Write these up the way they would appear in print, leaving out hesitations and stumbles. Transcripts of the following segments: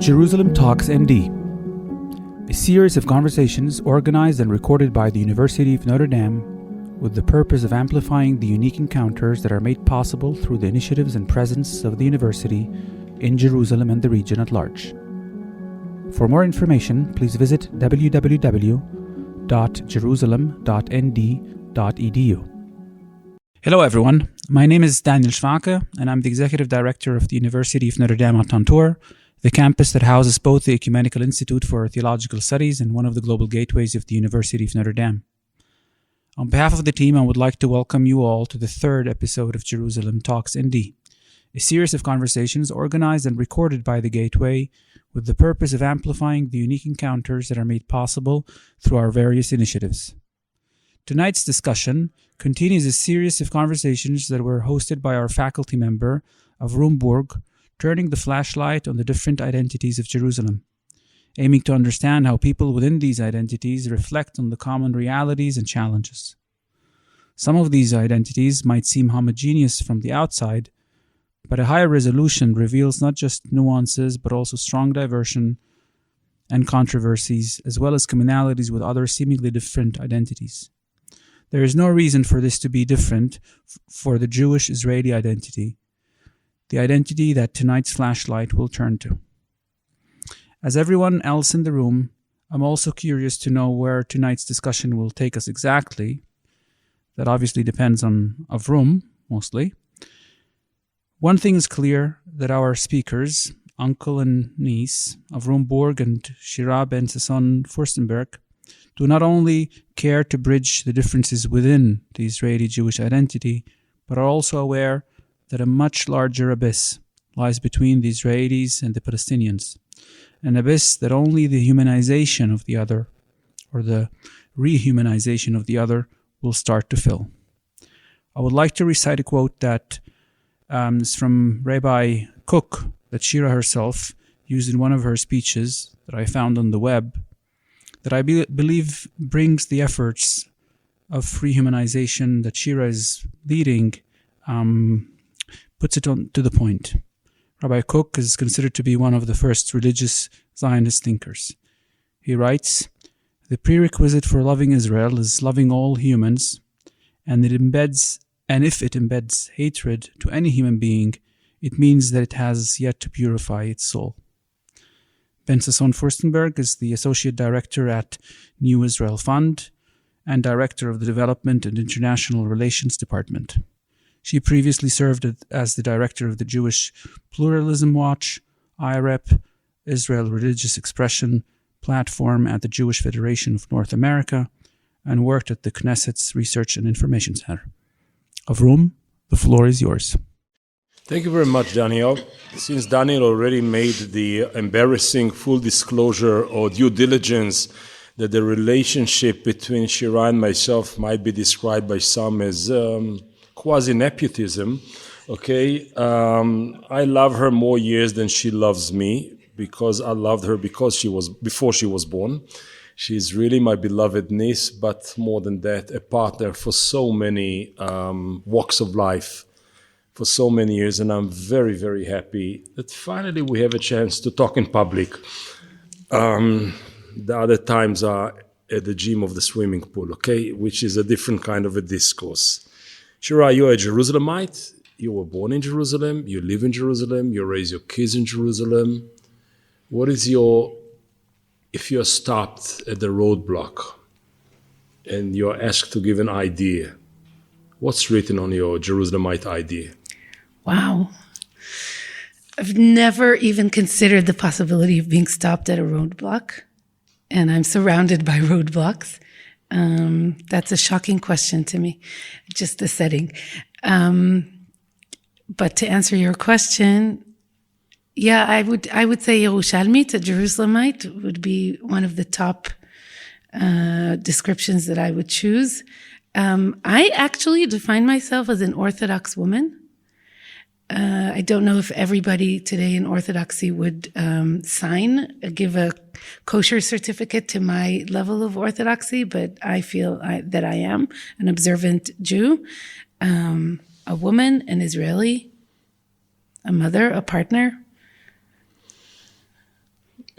Jerusalem Talks ND, a series of conversations organized and recorded by the University of Notre Dame with the purpose of amplifying the unique encounters that are made possible through the initiatives and presence of the university in Jerusalem and the region at large. For more information, please visit www.jerusalem.nd.edu. Hello everyone, my name is Daniel Schwake and I'm the Executive Director of the University of Notre Dame at Notre, the campus that houses both the Ecumenical Institute for Theological Studies and one of the global gateways of the University of Notre Dame. On behalf of the team, I would like to welcome you all to the third episode of Jerusalem Talks ND, a series of conversations organized and recorded by the Gateway with the purpose of amplifying the unique encounters that are made possible through our various initiatives. Tonight's discussion continues a series of conversations that were hosted by our faculty member, Avrum Burg, turning the flashlight on the different identities of Jerusalem, aiming to understand how people within these identities reflect on the common realities and challenges. Some of these identities might seem homogeneous from the outside, but a higher resolution reveals not just nuances, but also strong diversion and controversies, as well as commonalities with other seemingly different identities. There is no reason for this to be different for the Jewish-Israeli identity, the identity that tonight's flashlight will turn to. As everyone else in the room, I'm also curious to know where tonight's discussion will take us exactly. That obviously depends on Avrum, mostly. One thing is clear, that our speakers, uncle and niece, Avrum Burg and Shira Ben-Sasson Furstenberg, do not only care to bridge the differences within the Israeli Jewish identity, but are also aware that a much larger abyss lies between the Israelis and the Palestinians, an abyss that only the humanization of the other, or the rehumanization of the other, will start to fill. I would like to recite a quote that is from Rabbi Cook, that Shira herself used in one of her speeches that I found on the web, that I believe brings the efforts of rehumanization that Shira is leading, puts it on to the point. Rabbi Cook is considered to be one of the first religious Zionist thinkers. He writes, "The prerequisite for loving Israel is loving all humans, and if it embeds hatred to any human being, it means that it has yet to purify its soul." Ben-Sasson Furstenberg is the Associate Director at New Israel Fund and Director of the Development and International Relations Department. She previously served as the Director of the Jewish Pluralism Watch, iRep, Israel Religious Expression Platform at the Jewish Federation of North America, and worked at the Knesset's Research and Information Center. Avrum, the floor is yours. Thank you very much, Daniel. Since Daniel already made the embarrassing full disclosure or due diligence that the relationship between Shira and myself might be described by some as quasi-nepotism, okay? I love her more years than she loves me, because I loved her before she was born. She's really my beloved niece, but more than that, a partner for so many walks of life, for so many years, and I'm very, very happy that finally we have a chance to talk in public. The other times are at the gym of the swimming pool, okay, which is a different kind of a discourse. Shira, you're a Jerusalemite. You were born in Jerusalem. You live in Jerusalem. You raise your kids in Jerusalem. What is if you're stopped at the roadblock and you're asked to give an idea, what's written on your Jerusalemite idea? Wow. I've never even considered the possibility of being stopped at a roadblock, and I'm surrounded by roadblocks. That's a shocking question to me, just the setting. But to answer your question, yeah, I would say Yerushalmit, a Jerusalemite, would be one of the top descriptions that I would choose. I actually define myself as an Orthodox woman. I don't know if everybody today in Orthodoxy would give a kosher certificate to my level of Orthodoxy, but I feel that I am an observant Jew, a woman, an Israeli, a mother, a partner.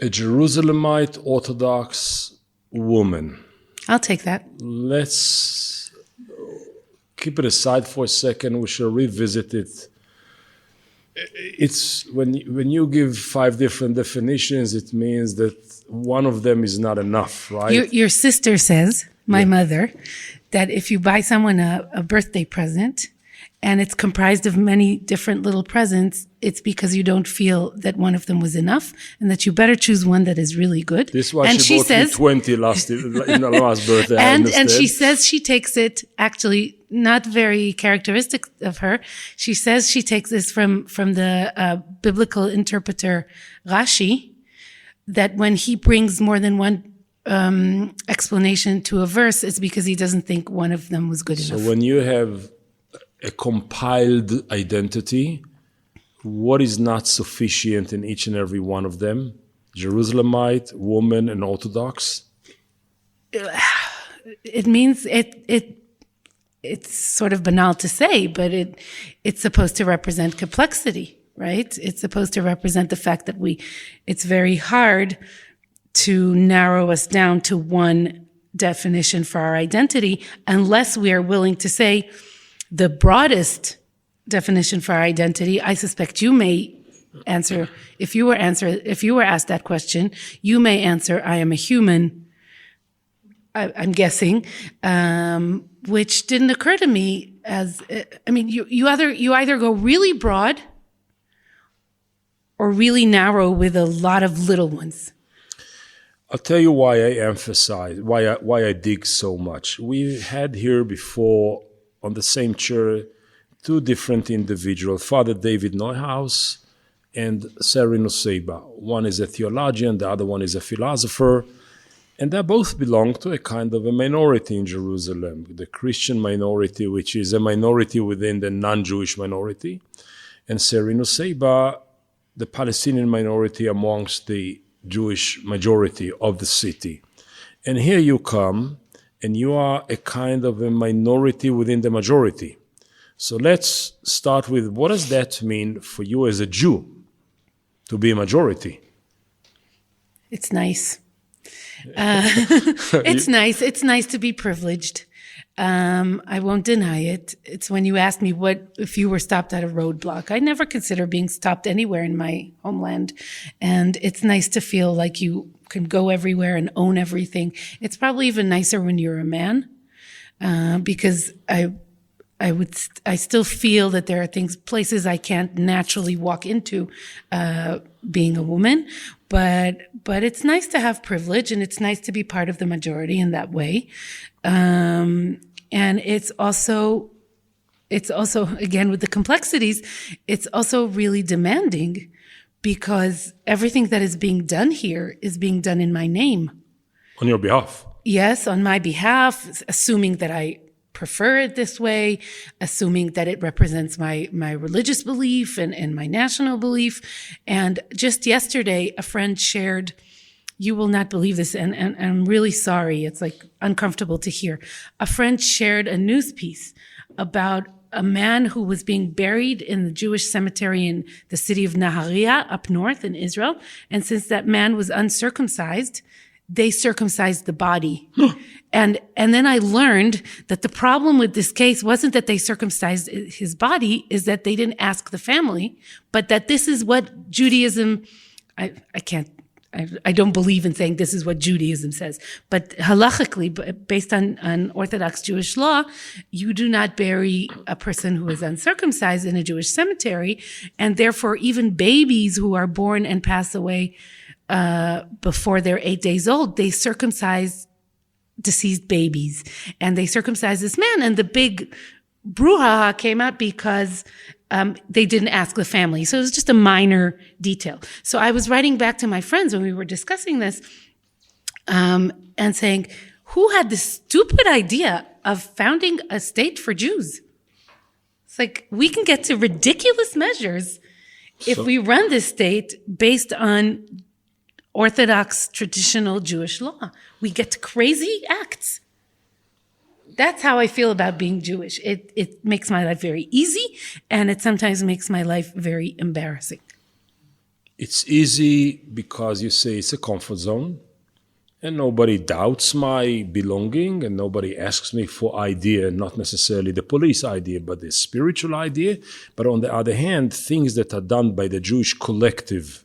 A Jerusalemite Orthodox woman. I'll take that. Let's keep it aside for a second. We shall revisit it. It's when you give 5 different definitions, it means that one of them is not enough, right? Your sister says, my mother, that if you buy someone a birthday present and it's comprised of many different little presents, it's because you don't feel that one of them was enough and that you better choose one that is really good. This is why and she bought me 20 in the last birthday. And she says she takes it, actually not very characteristic of her, she says she takes this from the biblical interpreter Rashi, that when he brings more than one explanation to a verse, it's because he doesn't think one of them was good enough. So when you have a compiled identity, what is not sufficient in each and every one of them? Jerusalemite, woman, and Orthodox? It means it's sort of banal to say, but it's supposed to represent complexity, right? It's supposed to represent the fact that it's very hard to narrow us down to one definition for our identity unless we are willing to say the broadest definition for our identity. I suspect you may answer, if you were asked that question, you may answer, I am a human, I'm guessing, which didn't occur to me as, I mean, you either go really broad or really narrow with a lot of little ones. I'll tell you why I emphasize, why I dig so much. We had here before on the same chair 2 different individuals, Father David Neuhaus and Sari Nusseibeh. One is a theologian, the other one is a philosopher, and they both belong to a kind of a minority in Jerusalem, the Christian minority, which is a minority within the non-Jewish minority, and Sari Nusseibeh, the Palestinian minority amongst the Jewish majority of the city. And here you come, and you are a kind of a minority within the majority. So let's start with, what does that mean for you as a Jew to be a majority? It's nice. It's nice. It's nice to be privileged. I won't deny it. It's when you asked me what if you were stopped at a roadblock. I never consider being stopped anywhere in my homeland. And it's nice to feel like you can go everywhere and own everything. It's probably even nicer when you're a man, because I still feel that there are places I can't naturally walk into, being a woman, but it's nice to have privilege and it's nice to be part of the majority in that way. And it's also, again, with the complexities, it's also really demanding because everything that is being done here is being done in my name. On your behalf. Yes, on my behalf, assuming that I prefer it this way, assuming that it represents my religious belief and my national belief. And just yesterday, a friend shared, you will not believe this, and I'm really sorry, it's like uncomfortable to hear. A friend shared a news piece about a man who was being buried in the Jewish cemetery in the city of Nahariya up north in Israel. And since that man was uncircumcised, they circumcised the body. And then I learned that the problem with this case wasn't that they circumcised his body, is that they didn't ask the family, but that this is what Judaism, I don't believe in saying this is what Judaism says, but halachically, based on Orthodox Jewish law, you do not bury a person who is uncircumcised in a Jewish cemetery, and therefore even babies who are born and pass away before they're 8 days old, they circumcise deceased babies, and they circumcise this man, and the big brouhaha came out because they didn't ask the family. So it was just a minor detail. So I was writing back to my friends when we were discussing this, and saying, who had this stupid idea of founding a state for Jews? It's like, we can get to ridiculous measures if we run this state based on Orthodox traditional Jewish law. We get to crazy acts. That's how I feel about being Jewish. It makes my life very easy, and it sometimes makes my life very embarrassing. It's easy because you say it's a comfort zone, and nobody doubts my belonging, and nobody asks me for idea, not necessarily the police idea, but the spiritual idea. But on the other hand, things that are done by the Jewish collective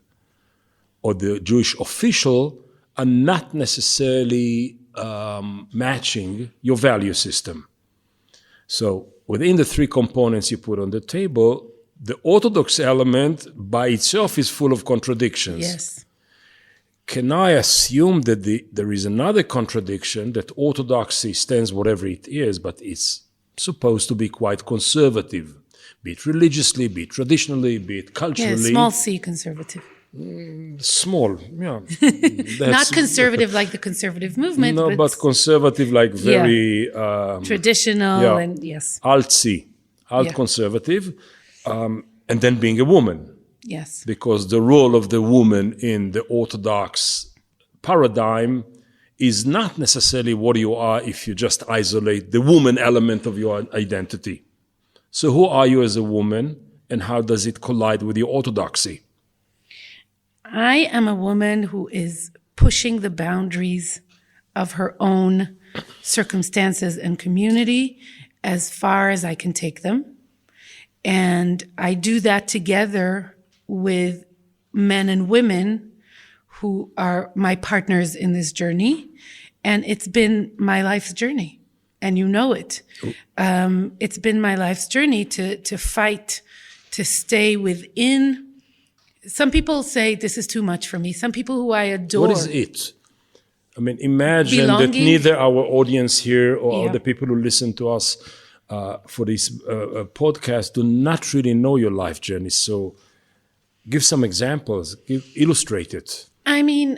or the Jewish official are not necessarily matching your value system. So within the three components you put on the table, the Orthodox element by itself is full of contradictions. Yes. Can I assume that there is another contradiction, that Orthodoxy stands whatever it is, but it's supposed to be quite conservative, be it religiously, be it traditionally, be it culturally. Yeah, small c conservative. Small, yeah. Not conservative like the conservative movement. No, but conservative like very... traditional and yes. Alt-C, alt-conservative, and then being a woman. Yes. Because the role of the woman in the Orthodox paradigm is not necessarily what you are if you just isolate the woman element of your identity. So who are you as a woman, and how does it collide with your orthodoxy? I am a woman who is pushing the boundaries of her own circumstances and community as far as I can take them. And I do that together with men and women who are my partners in this journey. And it's been my life's journey. And you know it. It's been my life's journey to fight, to stay within. Some people say this is too much for me. Some people who I adore. What is it? I mean, imagine Belonging. that neither our audience here or the people who listen to us for this podcast do not really know your life journey. So give some examples, illustrate it. I mean,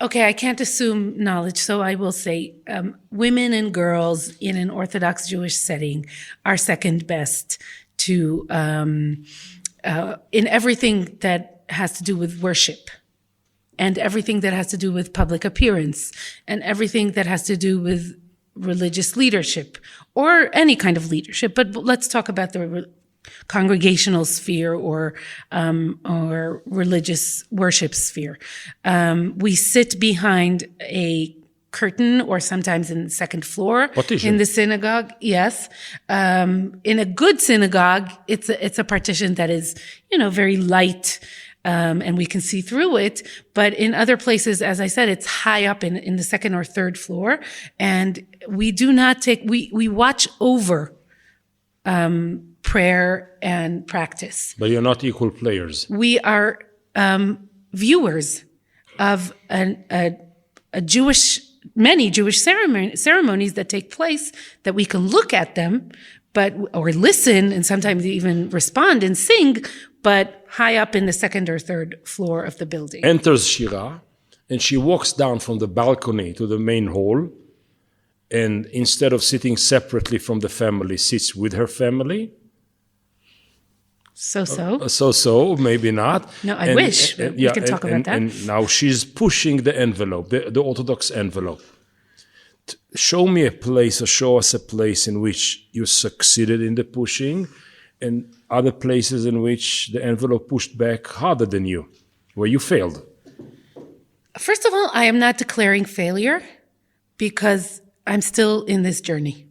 okay, I can't assume knowledge, so I will say women and girls in an Orthodox Jewish setting are second best to in everything that has to do with worship, and everything that has to do with public appearance, and everything that has to do with religious leadership, or any kind of leadership. But let's talk about the congregational sphere or religious worship sphere. We sit behind a curtain, or sometimes in the second floor in the synagogue. Yes, in a good synagogue, it's a partition that is, very light, and we can see through it. But in other places, as I said, it's high up in the second or third floor, and we do not we watch over prayer and practice. But you're not equal players. We are viewers of many Jewish ceremonies that take place, that we can look at them, or listen, and sometimes even respond and sing, but high up in the second or third floor of the building. Enters Shira, and she walks down from the balcony to the main hall, and instead of sitting separately from the family, sits with her family. So, maybe not. No, I wish. We can talk about that. And now she's pushing the envelope, the Orthodox envelope. Show me a place, or show us a place in which you succeeded in the pushing, and other places in which the envelope pushed back harder than you, where you failed. First of all, I am not declaring failure, because I'm still in this journey.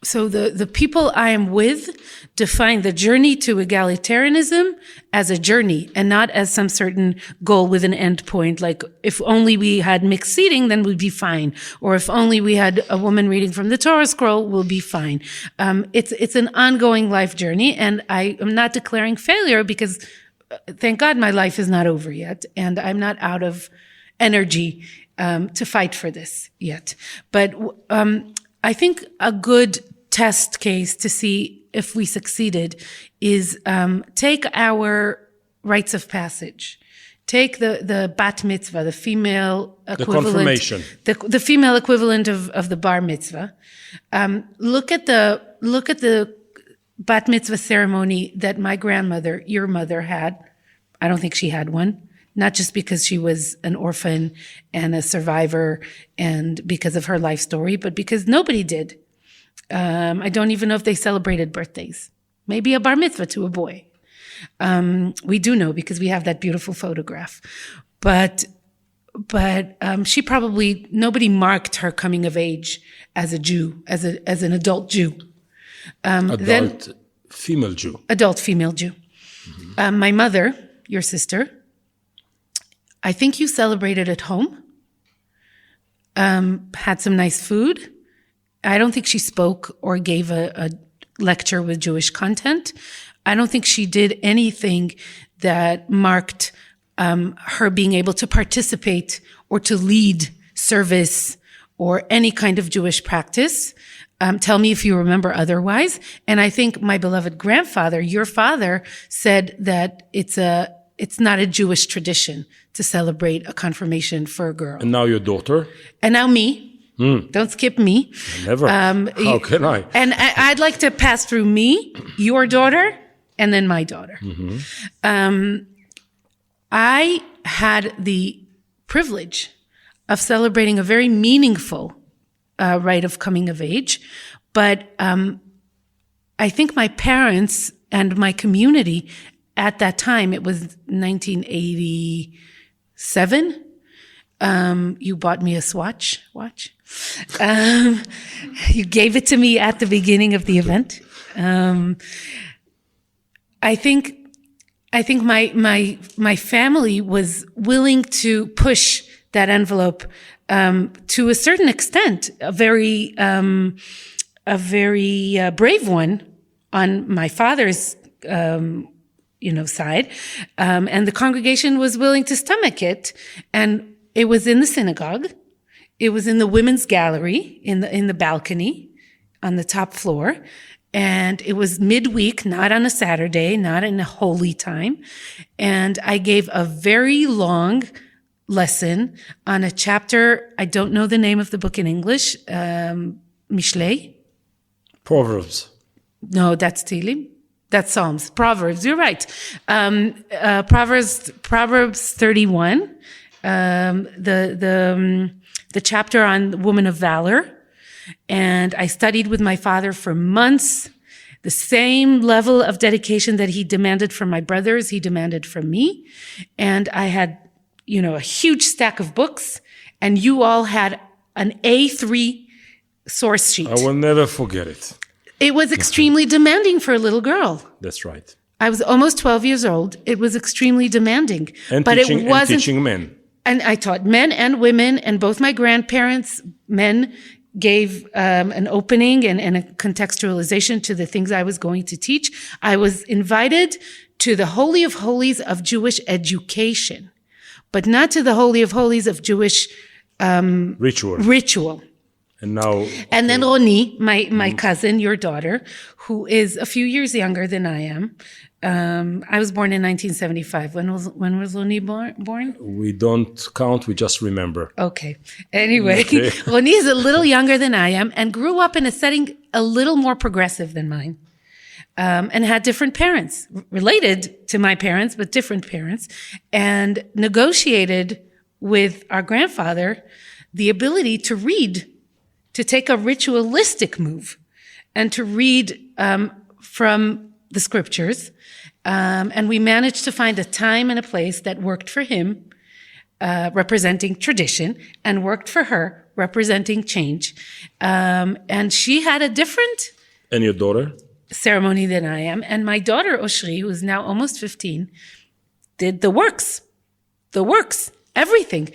So the people I am with define the journey to egalitarianism as a journey, and not as some certain goal with an end point. Like, if only we had mixed seating, then we'd be fine. Or if only we had a woman reading from the Torah scroll, we'll be fine. It's an ongoing life journey, and I am not declaring failure, because thank God my life is not over yet, and I'm not out of energy to fight for this yet. But I think a good test case to see if we succeeded is take our rites of passage. Take the bat mitzvah, the female equivalent. The confirmation. The female equivalent of the bar mitzvah. Look at the bat mitzvah ceremony that my grandmother, your mother, had. I don't think she had one. Not just because she was an orphan and a survivor and because of her life story, but because nobody did. I don't even know if they celebrated birthdays. Maybe a bar mitzvah to a boy. We do know because we have that beautiful photograph. But she probably, nobody marked her coming of age as a Jew, as an adult Jew. Female Jew. Adult female Jew. My mother, your sister, I think you celebrated at home, had some nice food. I don't think she spoke or gave a lecture with Jewish content. I don't think she did anything that marked her being able to participate or to lead service or any kind of Jewish practice. Tell me if you remember otherwise. And I think my beloved grandfather, your father, said that it's not a Jewish tradition to celebrate a confirmation for a girl. And now your daughter? And now me. Don't skip me. Never. How can I? And I'd like to pass through me, your daughter, and then my daughter. I had the privilege of celebrating a very meaningful rite of coming of age, but I think my parents and my community at that time, it was 1987. You bought me a watch. You gave it to me at the beginning of the event. I think my family was willing to push that envelope to a certain extent, a very brave one on my father's side, and the congregation was willing to stomach it. And it was in the synagogue. It was in the women's gallery, in the balcony, on the top floor. And it was midweek, not on a Saturday, not in a holy time. And I gave a very long lesson on a chapter. I don't know the name of the book in English. Mishlei? Proverbs. No, that's Tehillim. That's Psalms. Proverbs. You're right. Proverbs 31. The chapter on the woman of valor. And I studied with my father for months, the same level of dedication that he demanded from my brothers, he demanded from me. And I had, a huge stack of books, and you all had an A3 source sheet. I will never forget it. It was extremely demanding for a little girl. That's right. I was almost 12 years old. It was extremely demanding. And teaching men. And I taught men and women, and both my grandparents, men, gave an opening and a contextualization to the things I was going to teach. I was invited to the Holy of Holies of Jewish education, but not to the Holy of Holies of Jewish ritual. And then Roni, my cousin, your daughter, who is a few years younger than I am. I was born in 1975. When was Roni born? We don't count, we just remember. Okay. Anyway, Roni is a little younger than I am and grew up in a setting a little more progressive than mine. And had different parents, related to my parents, but different parents, and negotiated with our grandfather the ability to read, to take a ritualistic move and to read from the scriptures. And we managed to find a time and a place that worked for him, representing tradition, and worked for her, representing change. And she had a different... And your daughter? ...ceremony than I am. And my daughter, Oshri, who is now almost 15, did the works. Everything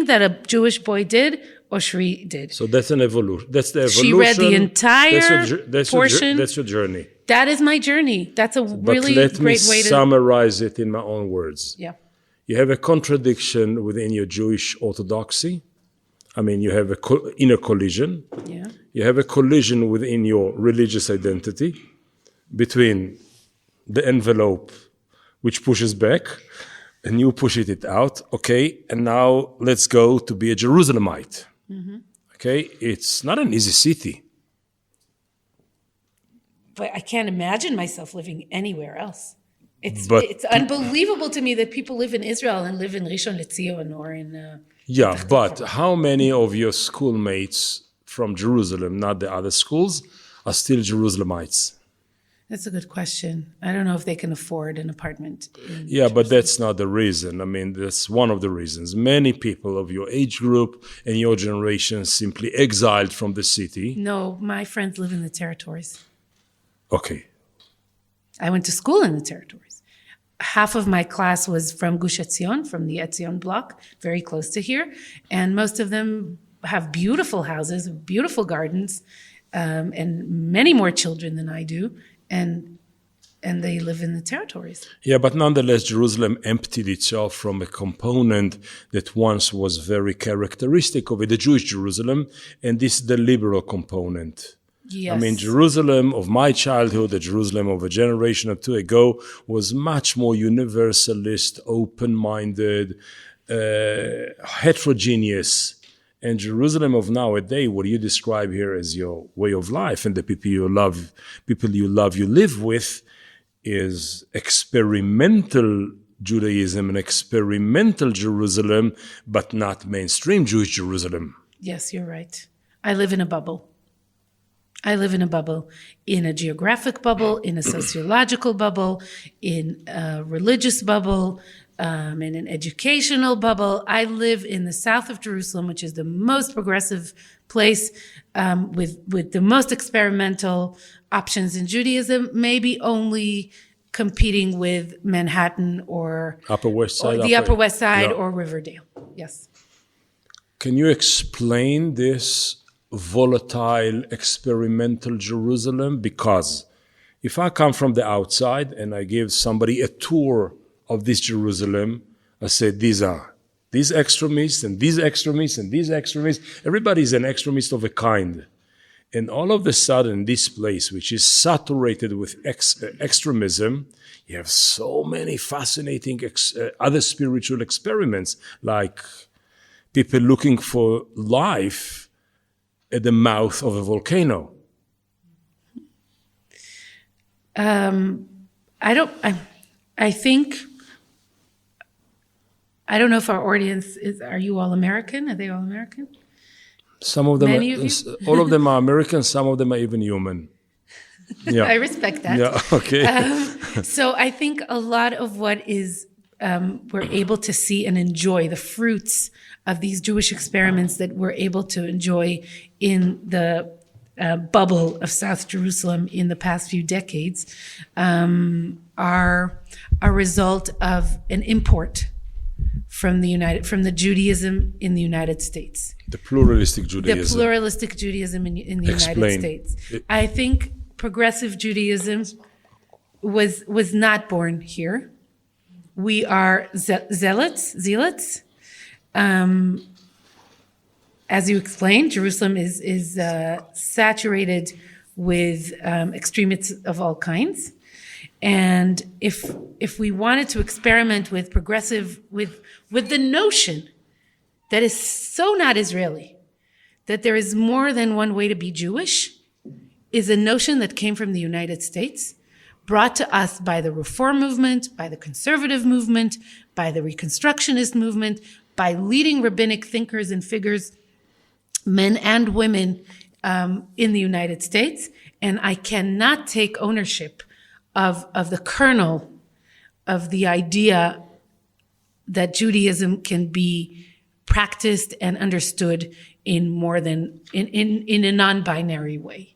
that a Jewish boy did, Oshri did. So that's an evolution. That's the evolution. She read the entire portion. That's your journey. That is my journey. That's a really great way to... But let me summarize it in my own words. Yeah. You have a contradiction within your Jewish orthodoxy. I mean, you have an inner collision. Yeah. You have a collision within your religious identity between the envelope which pushes back and you push it out. Okay, and now let's go to be a Jerusalemite. Mm-hmm. Okay, it's not an easy city. But I can't imagine myself living anywhere else. It's unbelievable to me that people live in Israel and live in Rishon LeZion or in... Yeah, but how many of your schoolmates from Jerusalem, not the other schools, are still Jerusalemites? That's a good question. I don't know if they can afford an apartment. Yeah, but that's not the reason. I mean, that's one of the reasons. Many people of your age group and your generation simply exiled from the city. No, my friends live in the territories. Okay. I went to school in the territories. Half of my class was from Gush Etzion, from the Etzion block, very close to here. And most of them have beautiful houses, beautiful gardens, and many more children than I do. And they live in the territories. Yeah, but nonetheless, Jerusalem emptied itself from a component that once was very characteristic of it, the Jewish Jerusalem, and this is the liberal component. Yes. I mean, Jerusalem of my childhood, the Jerusalem of a generation or two ago, was much more universalist, open-minded, heterogeneous. And Jerusalem of nowadays, what you describe here as your way of life and the people you love, you live with, is experimental Judaism and experimental Jerusalem, but not mainstream Jewish Jerusalem. Yes, you're right. I live in a bubble. I live in a bubble, in a geographic bubble, in a sociological bubble, in a religious bubble, in an educational bubble. I live in the south of Jerusalem, which is the most progressive place with the most experimental options in Judaism, maybe only competing with Manhattan or Upper West Side, the Upper West Side yeah. or Riverdale. Yes. Can you explain this volatile, experimental Jerusalem? Because if I come from the outside and I give somebody a tour of this Jerusalem, I say these extremists and these extremists and these extremists. Everybody is an extremist of a kind. And all of a sudden, this place, which is saturated with extremism, you have so many fascinating other spiritual experiments, like people looking for life at the mouth of a volcano. I don't know if our audience are you all American? Are they all American? Some of them, all of them are American, some of them are even human. Yeah. I respect that. Yeah, okay. So I think a lot of what is we're able to see and enjoy the fruits of these Jewish experiments that we're able to enjoy in the bubble of South Jerusalem in the past few decades are a result of an import from the Judaism in the United States. The pluralistic Judaism. The pluralistic Judaism in the United States. I think progressive Judaism was not born here. We are zealots. As you explained, Jerusalem is saturated with extremists of all kinds. And if we wanted to experiment with progressive, with the notion that is so not Israeli, that there is more than one way to be Jewish, is a notion that came from the United States, brought to us by the Reform movement, by the conservative movement, by the Reconstructionist movement, by leading rabbinic thinkers and figures, men and women in the United States. And I cannot take ownership of the kernel of the idea that Judaism can be practiced and understood in more than in a non-binary way.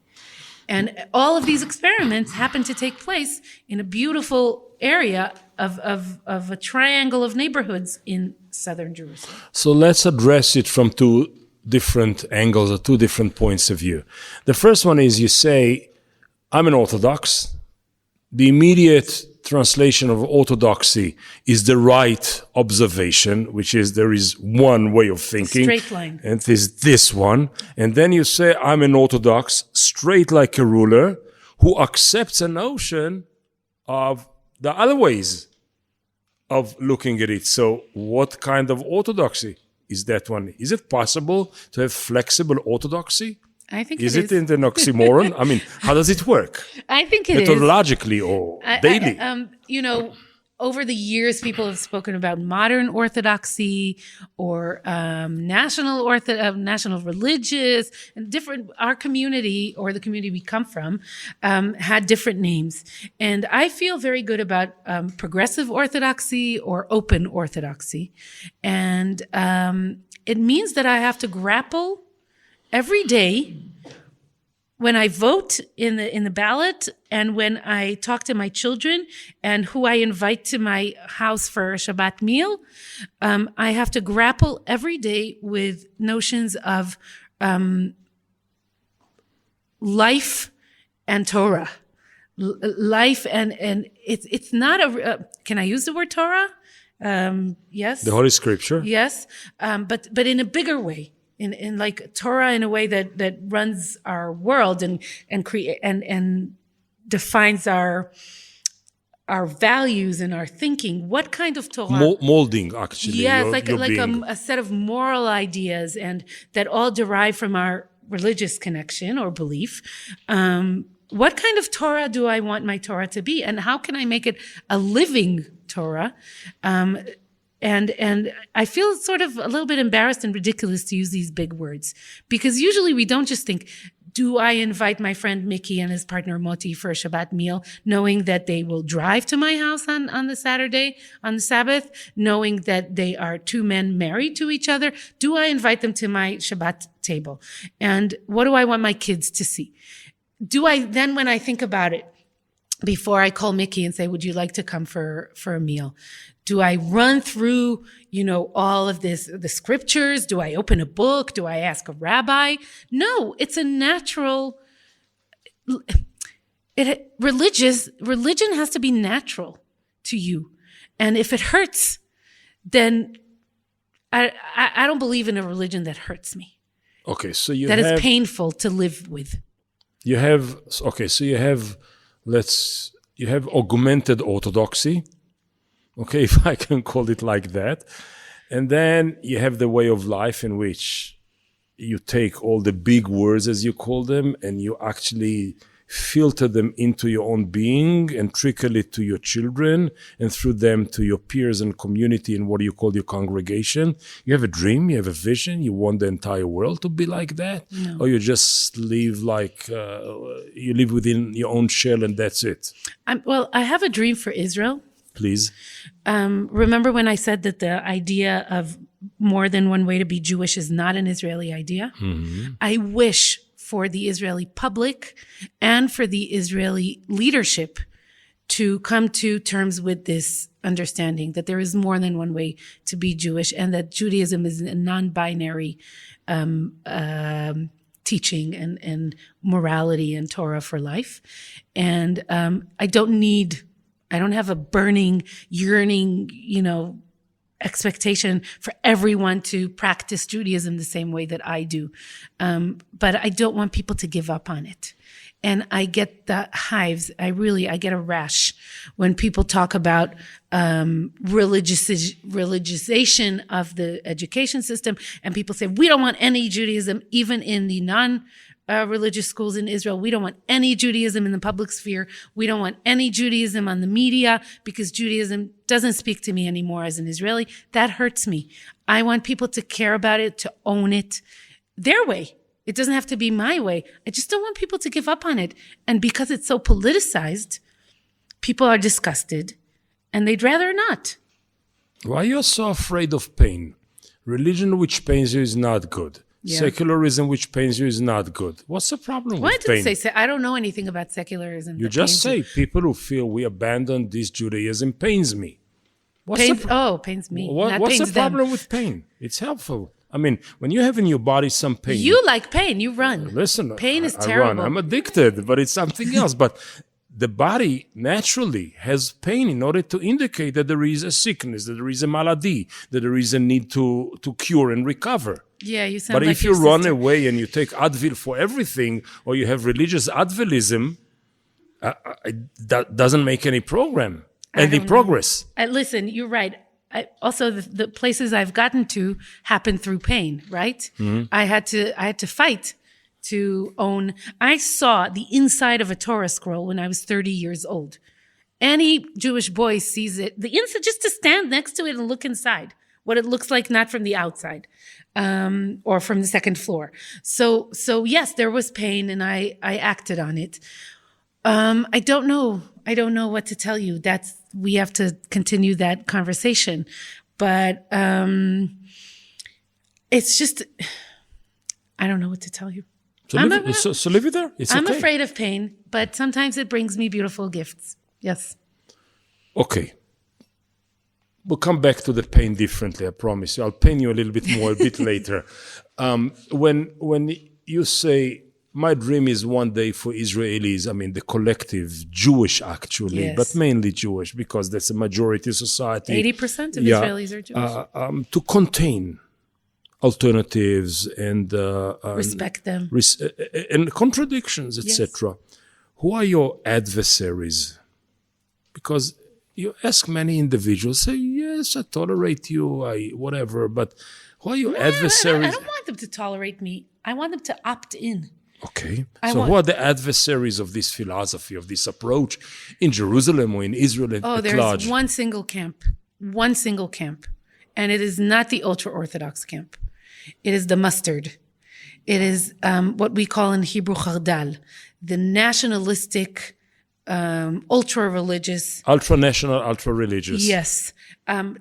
And all of these experiments happen to take place in a beautiful area of a triangle of neighborhoods in southern Jerusalem. So let's address it from two different angles or two different points of view. The first one is you say, I'm an Orthodox. The immediate translation of orthodoxy is the right observation, which is there is one way of thinking. Straight line. And it is this one. And then you say, I'm an Orthodox, straight like a ruler, who accepts a notion of the other ways of looking at it. So what kind of orthodoxy is that one? Is it possible to have flexible orthodoxy? I think is it in the oxymoron? I mean, how does it work? I think it is. Methodologically or daily? over the years, people have spoken about modern Orthodoxy or national religious, and different. Our community or the community we come from had different names, and I feel very good about progressive Orthodoxy or open Orthodoxy, and it means that I have to grapple every day when I vote in the ballot, and when I talk to my children and who I invite to my house for a Shabbat meal, I have to grapple every day with notions of life and Torah. Life and it's not a. Can I use the word Torah? Yes. The Holy Scripture. Yes, but in a bigger way. In like Torah, in a way that runs our world and create and defines our values and our thinking. What kind of Torah? Molding, actually. Yes, like a set of moral ideas, and that all derive from our religious connection or belief. What kind of Torah do I want my Torah to be, and how can I make it a living Torah? And I feel sort of a little bit embarrassed and ridiculous to use these big words, because usually we don't just think, do I invite my friend Mickey and his partner Moti for a Shabbat meal, knowing that they will drive to my house on the Sabbath, knowing that they are two men married to each other? Do I invite them to my Shabbat table? And what do I want my kids to see? Do I then, when I think about it, before I call Mickey and say, would you like to come for a meal? Do I run through, all of this, the scriptures? Do I open a book? Do I ask a rabbi? No, it's a natural, religion has to be natural to you. And if it hurts, then I don't believe in a religion that hurts me. Okay, so that is painful to live with. You have augmented orthodoxy. Okay, if I can call it like that. And then you have the way of life in which you take all the big words, as you call them, and you actually filter them into your own being and trickle it to your children and through them to your peers and community and what you call your congregation. You have a dream, you have a vision, you want the entire world to be like that? No. Or you just live like, you live within your own shell and that's it? I have a dream for Israel. Please. Remember when I said that the idea of more than one way to be Jewish is not an Israeli idea? Mm-hmm. I wish for the Israeli public and for the Israeli leadership to come to terms with this understanding that there is more than one way to be Jewish, and that Judaism is a non-binary teaching and morality and Torah for life. And I don't have a burning, yearning, expectation for everyone to practice Judaism the same way that I do. But I don't want people to give up on it. And I get the hives. I get a rash when people talk about religiousation of the education system. And people say, we don't want any Judaism, even in the religious schools in Israel. We don't want any Judaism in the public sphere. We don't want any Judaism on the media because Judaism doesn't speak to me anymore as an Israeli. That hurts me. I want people to care about it, to own it their way. It doesn't have to be my way. I just don't want people to give up on it. And because it's so politicized, people are disgusted and they'd rather not. Why are you so afraid of pain? Religion which pains you is not good. Yeah. Secularism which pains you is not good. What's the problem with pain? I don't know anything about secularism. You just say people who feel we abandoned this Judaism pains me. Pains me. What's the problem with pain? It's helpful. I mean, when you have in your body some pain. You like pain. You run. Listen. Pain is terrible. I'm addicted, but it's something else. But the body naturally has pain in order to indicate that there is a sickness, that there is a malady, that there is a need to cure and recover. Yeah, you sound But like if you run away and you take Advil for everything, or you have religious Advilism, that doesn't make any progress. Listen, you're right. Also, the places I've gotten to happen through pain, right? Mm-hmm. I had to fight to own. I saw the inside of a Torah scroll when I was 30 years old. Any Jewish boy sees it, the inside, just to stand next to it and look inside, what it looks like, not from the outside, or from the second floor. So yes, there was pain, and I acted on it. I don't know what to tell you. We have to continue that conversation, but it's just, I don't know what to tell you. So leave it there. It's I'm okay. afraid of pain, but sometimes it brings me beautiful gifts. Yes. Okay. We'll come back to the pain differently, I promise you. I'll pain you a little bit more a bit later. When you say, my dream is one day for Israelis, I mean the collective, Jewish actually, Yes. but mainly Jewish because that's a majority society. 80% of Israelis are Jewish. To contain alternatives and Respect them. and contradictions, etc. Who are your adversaries? Because you ask many individuals, say, yes, I tolerate you, whatever, but who are your adversaries? I don't want them to tolerate me. I want them to opt in. Okay. Who are the adversaries of this philosophy, of this approach in Jerusalem or in Israel at large? There's one single camp. And it is not the ultra-Orthodox camp. It is the mustard. It is what we call in Hebrew chardal, the nationalistic, ultra-religious. Ultra-national, ultra-religious. Yes.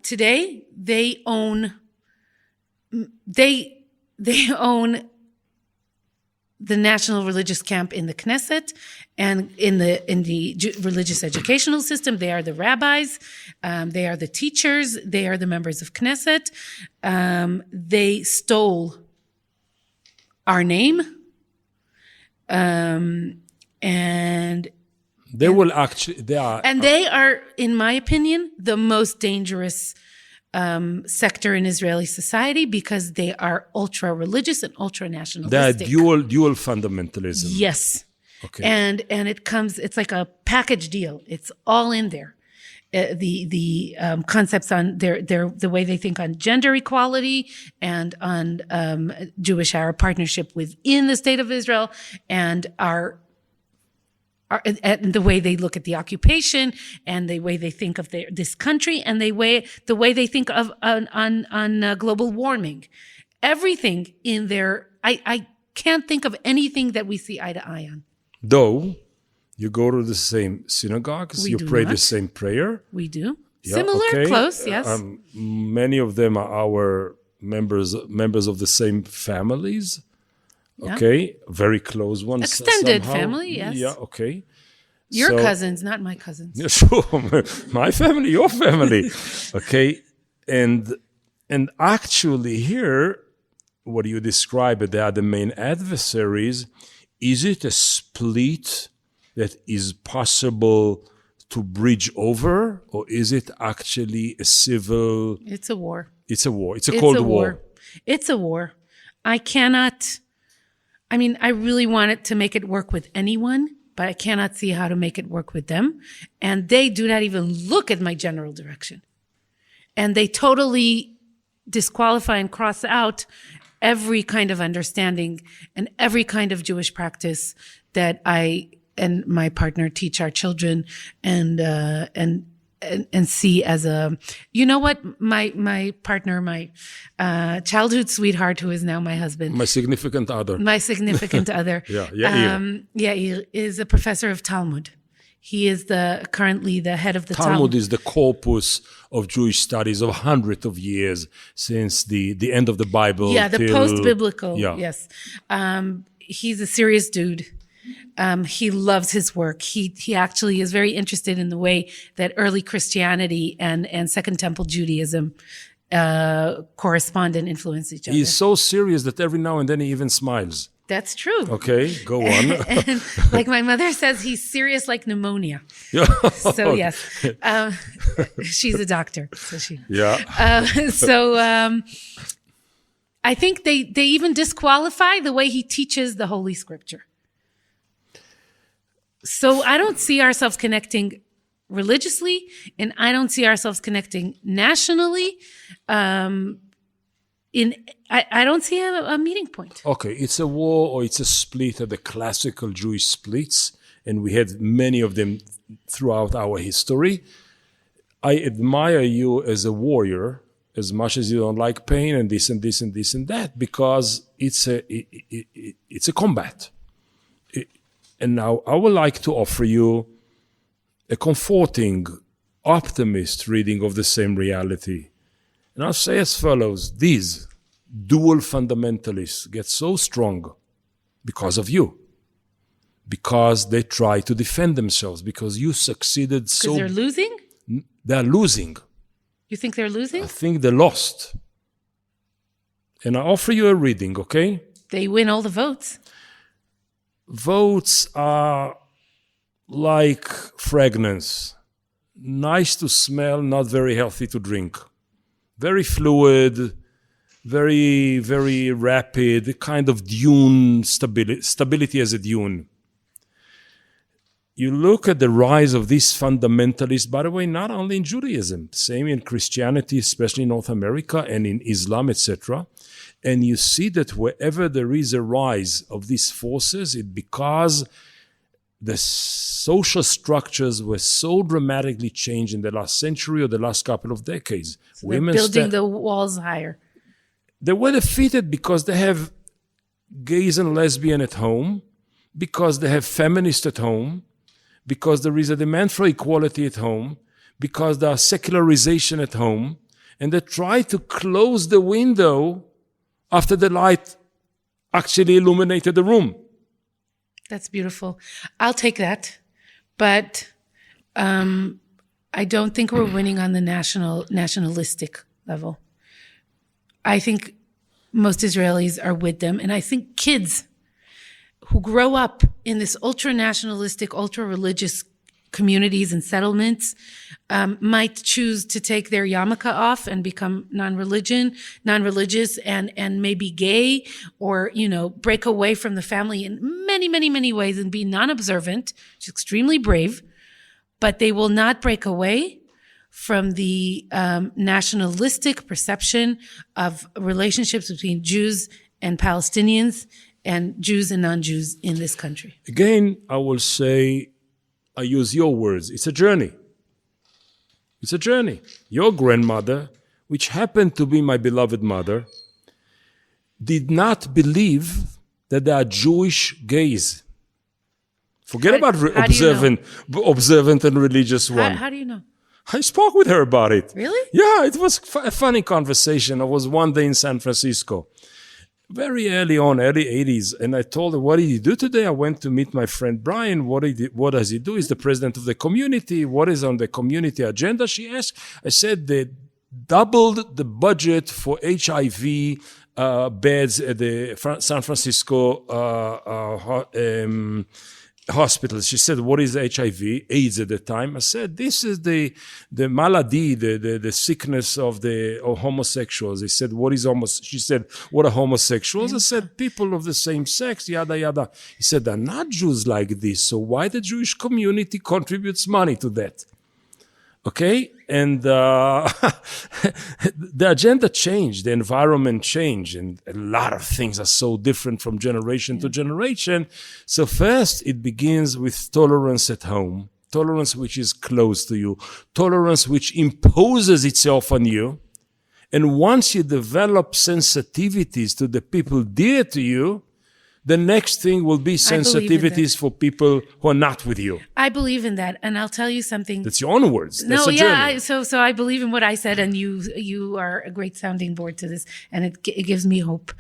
Today, they own the national religious camp in the Knesset and in the religious educational system. They are the rabbis. They are the teachers. They are the members of Knesset. They stole our name. And they are, in my opinion, the most dangerous sector in Israeli society because they are ultra-religious and ultra-nationalistic. They are dual fundamentalism. Yes. Okay. And it's like a package deal. It's all in there. The concepts on the way they think on gender equality and on Jewish-Arab partnership within the state of Israel and and the way they look at the occupation and the way they think of this country and the way they think of on global warming, everything in there. I can't think of anything that we see eye to eye on. Though you go to the same synagogues, you pray the same prayer. We do. Yeah, Similar, okay. close, yes. Many of them are our members of the same families. Okay, very close ones. Extended somehow. family, yes. Yeah, okay. Your cousins, not my cousins. Yeah, sure. My family, your family. Okay, and actually here, what you describe, they are the main adversaries. Is it a split that is possible to bridge over, or is it actually a civil? It's a war. It's a war. It's a Cold War. It's a war. I really wanted to make it work with anyone, but I cannot see how to make it work with them. And they do not even look at my general direction. And they totally disqualify and cross out every kind of understanding and every kind of Jewish practice that I and my partner teach our children and see as a, my partner, my childhood sweetheart, who is now my husband. My significant other. Yair is a professor of Talmud. He is currently the head of the Talmud is the corpus of Jewish studies of hundreds of years since the end of the Bible. Yeah, the post-biblical, yes. He's a serious dude. He loves his work. He actually is very interested in the way that early Christianity and Second Temple Judaism correspond and influence each other. He's so serious that every now and then he even smiles. That's true. Okay, go on. And like my mother says, he's serious like pneumonia. So yes, she's a doctor. So she. Yeah. I think they even disqualify the way he teaches the Holy Scripture. So I don't see ourselves connecting religiously, and I don't see ourselves connecting nationally. I don't see a meeting point. Okay, it's a war or it's a split of the classical Jewish splits, and we had many of them throughout our history. I admire you as a warrior as much as you don't like pain and this and this and this and that, because it's a combat. And now I would like to offer you a comforting, optimist reading of the same reality. And I'll say as follows: these dual fundamentalists get so strong because of you, because they try to defend themselves, because you succeeded so... Because they're losing? They're losing. You think they're losing? I think they lost. And I offer you a reading, okay? They win all the votes. Votes are like fragrance. Nice to smell, not very healthy to drink. Very fluid, very, very rapid, kind of dune stability as a dune. You look at the rise of these fundamentalists, by the way, not only in Judaism, same in Christianity, especially in North America and in Islam, etc. And you see that wherever there is a rise of these forces, it's because the social structures were so dramatically changed in the last century or the last couple of decades. So they're building the walls higher. They were defeated because they have gays and lesbians at home, because they have feminists at home, because there is a demand for equality at home, because there is secularization at home, and they try to close the window after the light actually illuminated the room. That's beautiful. I'll take that. But I don't think we're winning on the nationalistic level. I think most Israelis are with them. And I think kids who grow up in this ultra-nationalistic, ultra-religious communities and settlements might choose to take their yarmulke off and become non-religious and maybe gay, or, break away from the family in many, many, many ways and be non-observant, which is extremely brave, but they will not break away from the nationalistic perception of relationships between Jews and Palestinians and Jews and non-Jews in this country. Again, I will say, I use your words, it's a journey. It's a journey. Your grandmother, which happened to be my beloved mother, did not believe that there are Jewish gays. Forget about observant and religious one. How do you know? I spoke with her about it. Really? Yeah, it was a funny conversation. I was one day in San Francisco, very early on, early 80s, and I told her, what did you do today? I went to meet my friend Brian. What does he do? He's the president of the community. What is on the community agenda? She asked. I said they doubled the budget for HIV beds at the San Francisco hospitals. She said, what is HIV? AIDS at the time. I said, this is the malady, the sickness of homosexuals. They said, she said, what are homosexuals? I said, people of the same sex, yada, yada. He said, they're not Jews like this, so why the Jewish community contributes money to that? Okay? And the agenda changed, the environment changed, and a lot of things are so different from generation to generation. So first, it begins with tolerance at home, tolerance which is close to you, tolerance which imposes itself on you. And once you develop sensitivities to the people dear to you, the next thing will be sensitivities for people who are not with you. I believe in that, and I'll tell you something. That's your own words. That's a journey. So I believe in what I said, and you are a great sounding board to this, and it gives me hope.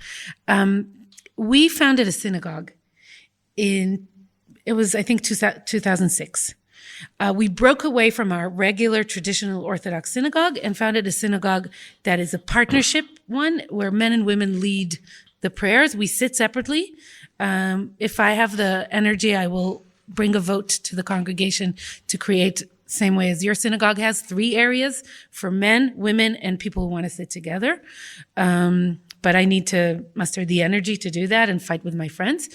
We founded a synagogue I think 2006. We broke away from our regular traditional Orthodox synagogue and founded a synagogue that is a partnership one, where men and women lead the prayers. We sit separately. If I have the energy, I will bring a vote to the congregation to create, same way as your synagogue has, 3 areas for men, women, and people who want to sit together. But I need to muster the energy to do that and fight with my friends.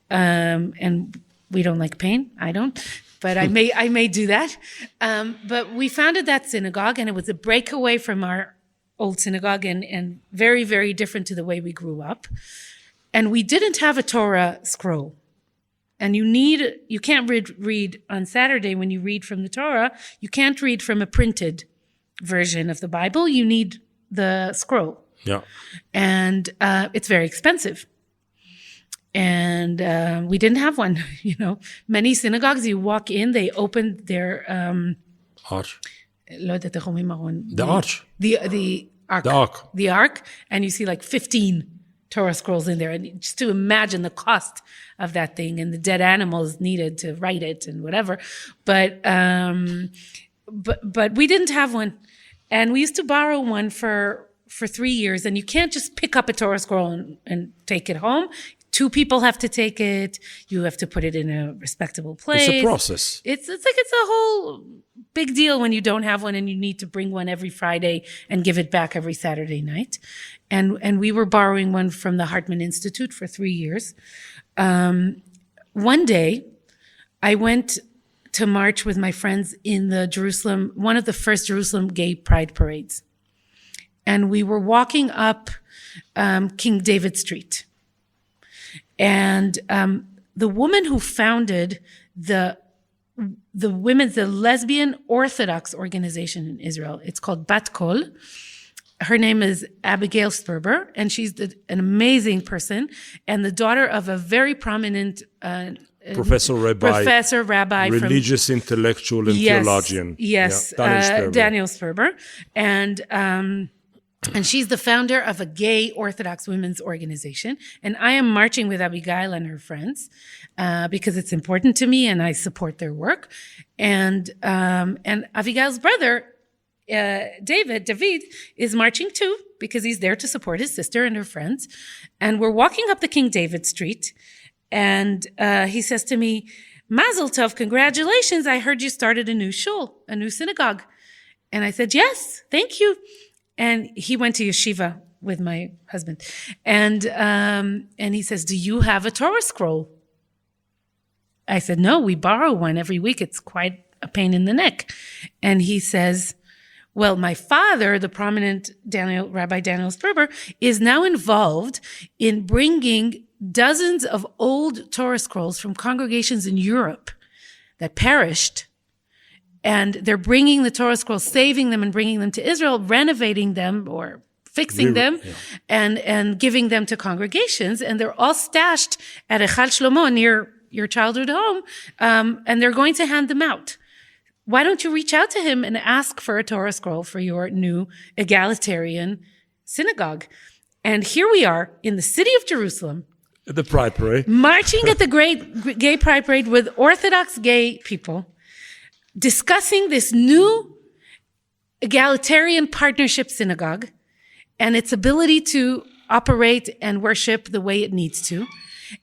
And we don't like pain. I don't. But I may do that. But we founded that synagogue, and it was a breakaway from our old synagogue and very, very different to the way we grew up. And we didn't have a Torah scroll. And you can't read on Saturday when you read from the Torah, you can't read from a printed version of the Bible. You need the scroll. Yeah. And it's very expensive. And we didn't have one, Many synagogues, you walk in, they opened their Arch. The arch. The ark. The ark. The ark, and you see like 15 Torah scrolls in there. And just to imagine the cost of that thing and the dead animals needed to write it and whatever. But we didn't have one. And we used to borrow one for 3 years. And you can't just pick up a Torah scroll and take it home. 2 people have to take it. You have to put it in a respectable place. It's a process. It's a whole big deal when you don't have one and you need to bring one every Friday and give it back every Saturday night. And we were borrowing one from the Hartman Institute for 3 years. One day, I went to march with my friends in one of the first Jerusalem gay pride parades. And we were walking up King David Street. And the woman who founded the lesbian Orthodox organization in Israel, it's called Bat Kol. Her name is Abigail Sperber, and she's an amazing person and the daughter of a very prominent Professor Rabbi, religious intellectual and theologian. Yes, Daniel Sperber. And she's the founder of a gay Orthodox women's organization. And I am marching with Abigail and her friends because it's important to me and I support their work. And Abigail's brother, David, is marching too because he's there to support his sister and her friends. And we're walking up the King David Street. And he says to me, Mazel Tov, congratulations. I heard you started a new shul, a new synagogue. And I said, yes, thank you. And he went to yeshiva with my husband. And he says, do you have a Torah scroll? I said, no, we borrow one every week. It's quite a pain in the neck. And he says, well, my father, the prominent Rabbi Daniel Sperber, is now involved in bringing dozens of old Torah scrolls from congregations in Europe that perished. And they're bringing the Torah scrolls, saving them and bringing them to Israel, renovating them or fixing them and giving them to congregations. And they're all stashed at Echal Shlomo near your childhood home. And they're going to hand them out. Why don't you reach out to him and ask for a Torah scroll for your new egalitarian synagogue? And here we are in the city of Jerusalem. At the Pride Parade. Marching at the great gay Pride Parade with Orthodox gay people. Discussing this new egalitarian partnership synagogue and its ability to operate and worship the way it needs to.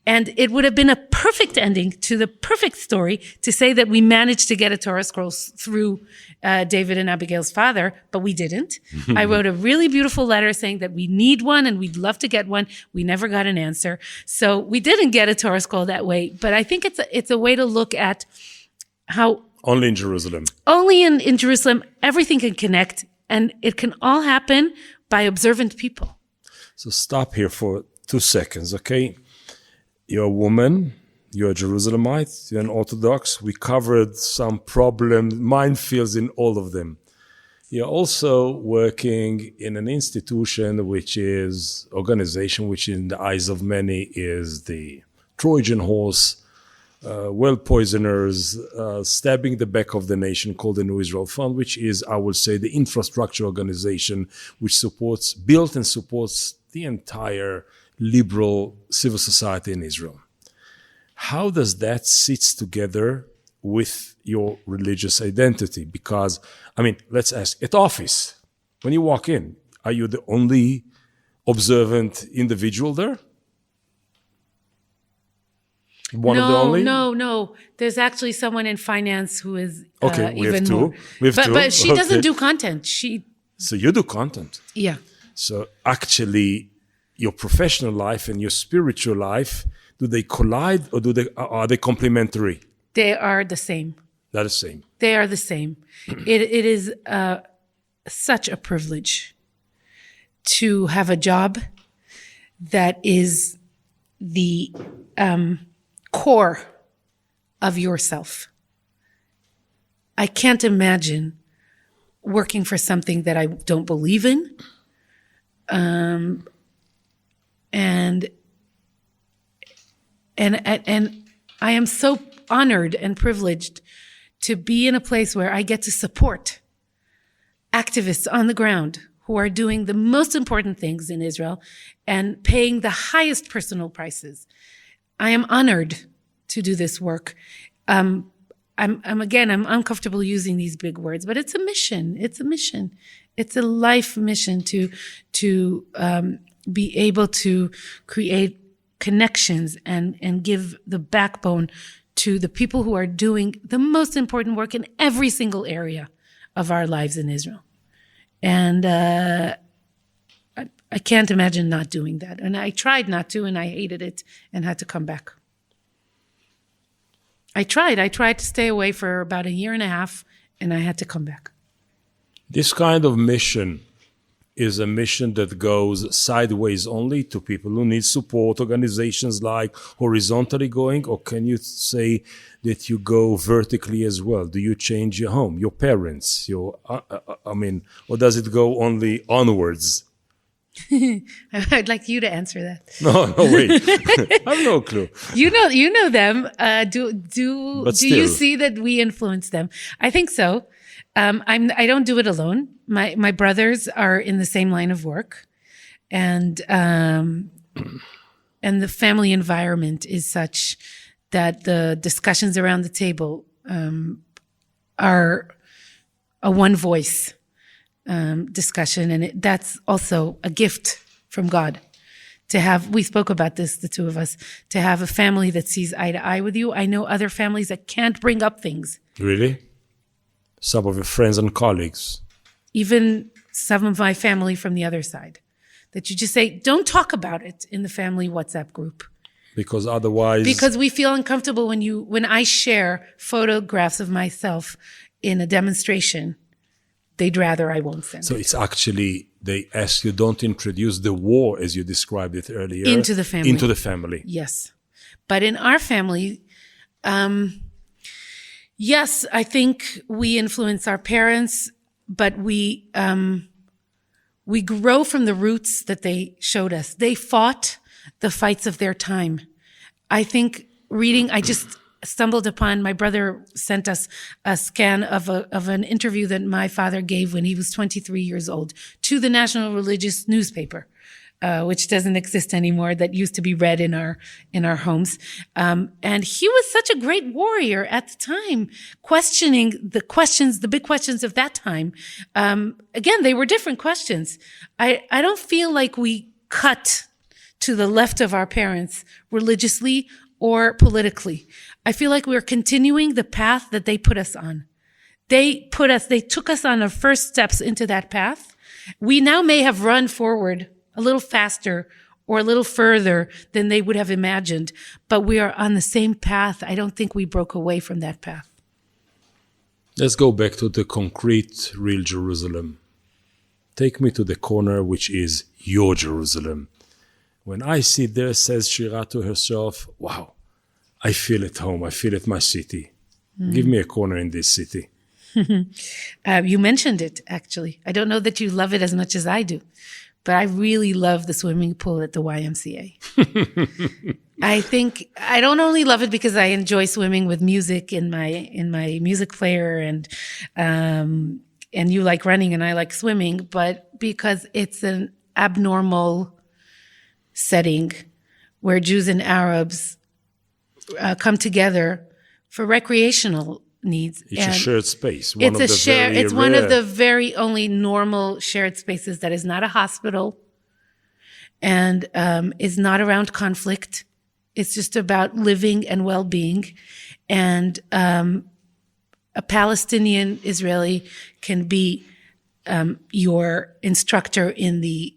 And it would have been a perfect ending to the perfect story to say that we managed to get a Torah scroll through David and Abigail's father, but we didn't. I wrote a really beautiful letter saying that we need one and we'd love to get one. We never got an answer. So we didn't get a Torah scroll that way. But I think it's a way to look at how only in Jerusalem. Only in Jerusalem, everything can connect, and it can all happen by observant people. So stop here for 2 seconds, okay? You're a woman, you're a Jerusalemite, you're an Orthodox. We covered some problems, minefields in all of them. You're also working in an institution organization which in the eyes of many is the Trojan horse, well poisoners, stabbing the back of the nation called the New Israel Fund, which is, I would say, the infrastructure organization which built and supports the entire liberal civil society in Israel. How does that sit together with your religious identity? Because, let's ask, at office, when you walk in, are you the only observant individual there? Of the only? No. There's actually someone in finance who is even more. But she doesn't do content. So you do content. Yeah. So actually, your professional life and your spiritual life, do they collide or are they complementary? They are the same. They're the same. They are the same. It is such a privilege to have a job that is the core of yourself. I can't imagine working for something that I don't believe in. And I am so honored and privileged to be in a place where I get to support activists on the ground who are doing the most important things in Israel and paying the highest personal prices. I am honored to do this work. I'm uncomfortable using these big words, but it's a mission. It's a mission. It's a life mission to be able to create connections and give the backbone to the people who are doing the most important work in every single area of our lives in Israel. And I can't imagine not doing that. And I tried not to, and I hated it and had to come back. I tried to stay away for about a year and a half, and I had to come back. This kind of mission is a mission that goes sideways only to people who need support, organizations like horizontally going, or can you say that you go vertically as well? Do you change your home, your parents, or does it go only onwards? I'd like you to answer that. No, wait. I have no clue. You know them. Do you see that we influence them? I think so. I don't do it alone. My brothers are in the same line of work, and the family environment is such that the discussions around the table are a one voice discussion, and that's also a gift from God. To have, we spoke about this, the two of us, to have a family that sees eye to eye with you. I know other families that can't bring up things. Really? Some of your friends and colleagues? Even some of my family from the other side. That you just say, don't talk about it in the family WhatsApp group. Because otherwise... Because we feel uncomfortable when I share photographs of myself in a demonstration. They'd rather I won't send it. So it's actually, they ask you don't introduce the war as you described it earlier. Into the family. Into the family. Yes. But in our family, yes, I think we influence our parents, but we grow from the roots that they showed us. They fought the fights of their time. I think I just stumbled upon, my brother sent us a scan of an interview that my father gave when he was 23 years old to the National Religious Newspaper, which doesn't exist anymore, that used to be read in our homes. And he was such a great warrior at the time, questioning the big questions of that time. Again, they were different questions. I don't feel like we cut to the left of our parents religiously or politically. I feel like we're continuing the path that they put us on. They took us on our first steps into that path. We now may have run forward a little faster or a little further than they would have imagined, but we are on the same path. I don't think we broke away from that path. Let's go back to the concrete, real Jerusalem. Take me to the corner which is your Jerusalem. When I sit there, says Shira to herself, wow, I feel at home. I feel at my city. Give me a corner in this city. You mentioned it, actually. I don't know that you love it as much as I do, but I really love the swimming pool at the YMCA. I think I don't only love it because I enjoy swimming with music in my music player, and you like running and I like swimming, but because it's an abnormal setting where Jews and Arabs come together for recreational needs. It's a shared space. It's one of the very only normal shared spaces that is not a hospital and is not around conflict. It's just about living and well-being. And a Palestinian Israeli can be your instructor in the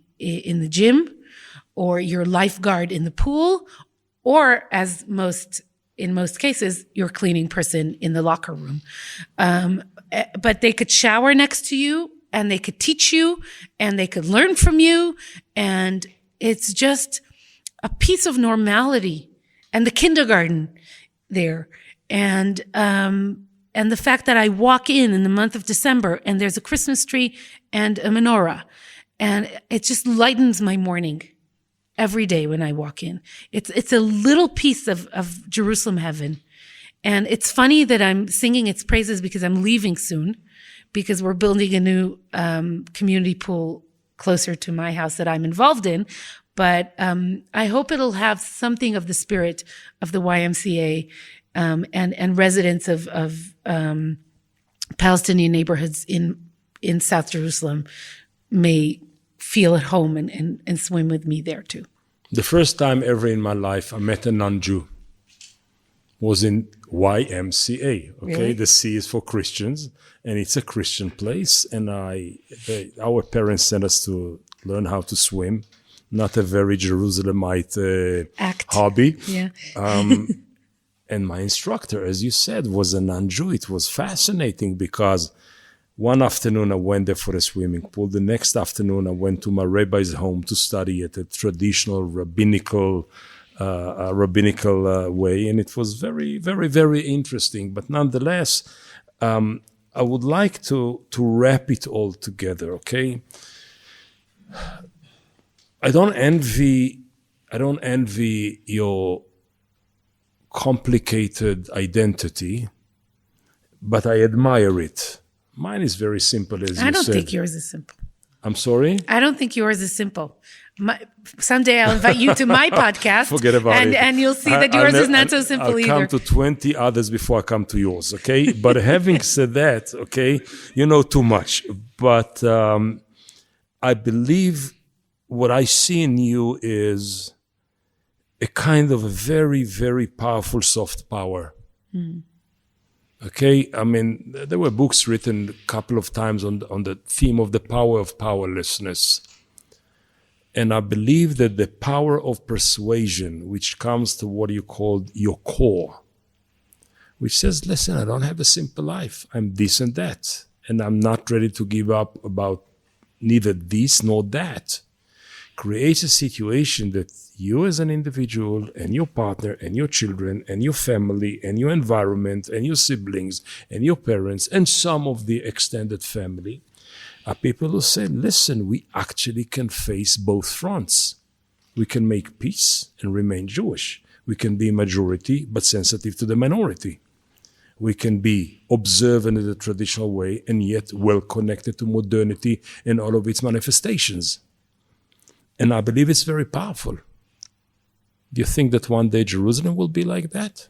gym, or your lifeguard in the pool, or in most cases, your cleaning person in the locker room. But they could shower next to you, and they could teach you, and they could learn from you. And it's just a piece of normality. And the kindergarten there. And the fact that I walk in the month of December and there's a Christmas tree and a menorah, and it just lightens my morning every day when I walk in. It's a little piece of Jerusalem heaven. And it's funny that I'm singing its praises because I'm leaving soon, because we're building a new community pool closer to my house that I'm involved in. But I hope it'll have something of the spirit of the YMCA and residents of Palestinian neighborhoods in South Jerusalem may feel at home and swim with me there too. The first time ever in my life I met a non-Jew was in YMCA. Okay, Really? the C is for Christians, and it's a Christian place. And our parents sent us to learn how to swim. Not a very Jerusalemite hobby. Yeah. And my instructor, as you said, was a non-Jew. It was fascinating because one afternoon I went there for a swimming pool. The next afternoon I went to my rabbi's home to study at a traditional rabbinical way. And it was very, very, very interesting. But nonetheless, I would like to wrap it all together, okay? I don't envy your complicated identity, but I admire it. Mine is very simple, as you said. I don't think yours is simple. I'm sorry? I don't think yours is simple. Someday I'll invite you to my podcast. Forget about it. And you'll see that yours is not so simple I'll either. come to 20 others before I come to yours, okay? But having said that, okay, you know too much. But I believe what I see in you is a kind of a very, very powerful soft power. Okay? I mean, there were books written a couple of times on the theme of the power of powerlessness. And I believe that the power of persuasion, which comes to what you call your core, which says, listen, I don't have a simple life. I'm this and that. And I'm not ready to give up about neither this nor that, creates a situation that you as an individual and your partner and your children and your family and your environment and your siblings and your parents and some of the extended family are people who say, listen, we actually can face both fronts. We can make peace and remain Jewish. We can be majority but sensitive to the minority. We can be observant in the traditional way and yet well connected to modernity and all of its manifestations. And I believe it's very powerful. Do you think that one day Jerusalem will be like that?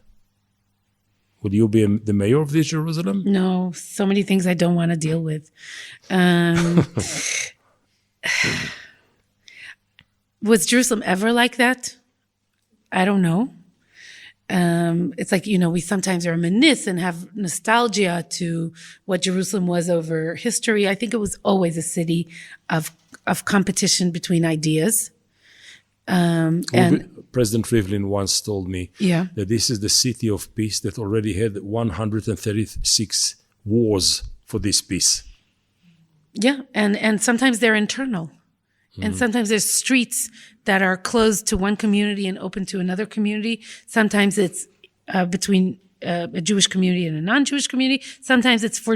Would you be the mayor of this Jerusalem? No, so many things I don't want to deal with. Was Jerusalem ever like that? I don't know. It's like, we sometimes reminisce and have nostalgia to what Jerusalem was over history. I think it was always a city of competition between ideas. President Rivlin once told me that this is the city of peace that already had 136 wars for this peace. Yeah, and sometimes they're internal. And sometimes there's streets that are closed to one community and open to another community. Sometimes it's between a Jewish community and a non-Jewish community. Sometimes it's for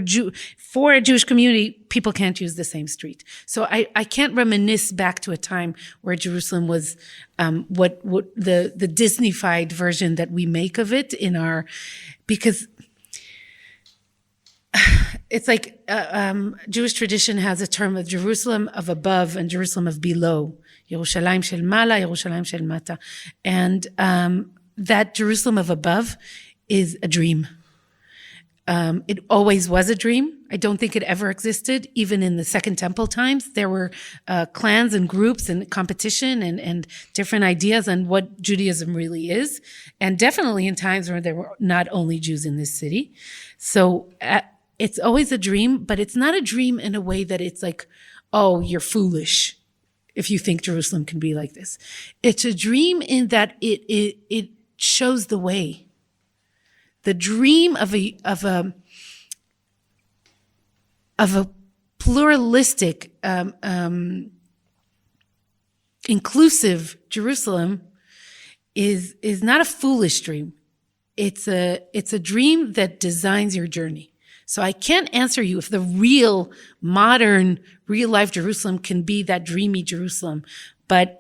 a Jewish community, people can't use the same street. So I can't reminisce back to a time where Jerusalem was what the Disney-fied version that we make of it because it's like Jewish tradition has a term of Jerusalem of above and Jerusalem of below. Yerushalayim shel mala, Yerushalayim shel mata. And that Jerusalem of above is a dream. It always was a dream. I don't think it ever existed. Even in the Second Temple times, there were clans and groups and competition and different ideas on what Judaism really is. And definitely in times where there were not only Jews in this city. So it's always a dream, but it's not a dream in a way that it's like, oh, you're foolish if you think Jerusalem can be like this. It's a dream in that it shows the way. The dream of a pluralistic, inclusive Jerusalem is not a foolish dream. it's a dream that designs your journey. So I can't answer you if the real modern, real life Jerusalem can be that dreamy Jerusalem, but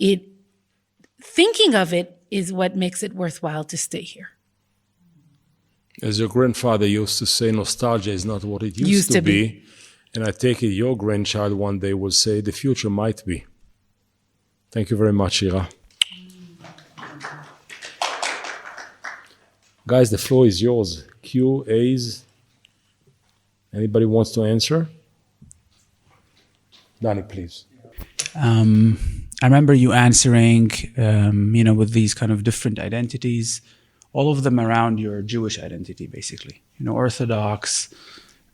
thinking of it is what makes it worthwhile to stay here. As your grandfather used to say, nostalgia is not what it used to be. And I take it your grandchild one day will say, the future might be. Thank you very much, Shira. Guys, the floor is yours. Q, A's. Anybody wants to answer? Danny, please. I remember you answering, with these kind of different identities, all of them around your Jewish identity, basically. Orthodox,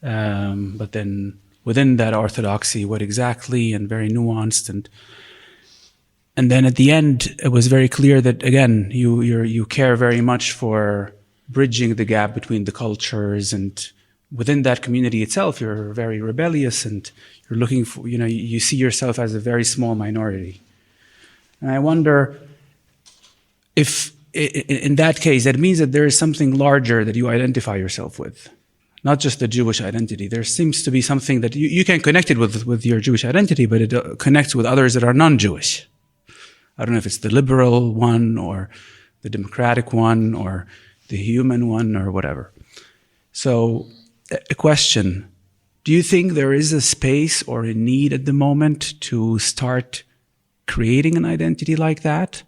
but then within that orthodoxy, what exactly, and very nuanced. And then at the end, it was very clear that, again, you care very much for bridging the gap between the cultures, and within that community itself, you're very rebellious, and you're looking for, you see yourself as a very small minority. And I wonder if, in that case, that means that there is something larger that you identify yourself with, not just the Jewish identity. There seems to be something that you can connect it with your Jewish identity, but it connects with others that are non-Jewish. I don't know if it's the liberal one or the democratic one or the human one or whatever. So a question, do you think there is a space or a need at the moment to start creating an identity like that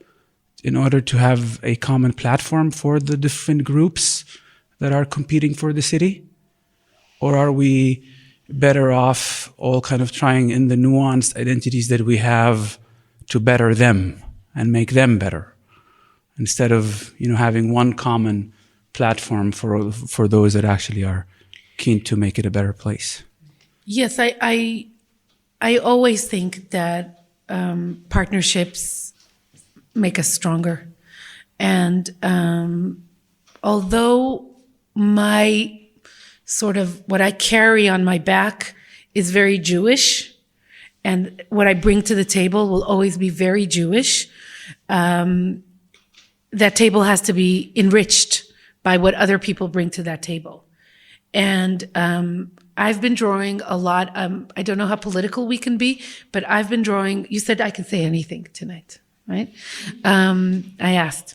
in order to have a common platform for the different groups that are competing for the city? Or are we better off all kind of trying in the nuanced identities that we have to better them and make them better, instead of having one common platform for those that actually are keen to make it a better place? Yes, I always think that partnerships make us stronger. And although my sort of what I carry on my back is very Jewish, and what I bring to the table will always be very Jewish, that table has to be enriched by what other people bring to that table. And I've been drawing a lot. I don't know how political we can be, but I've been drawing. You said I can say anything tonight, right? I asked.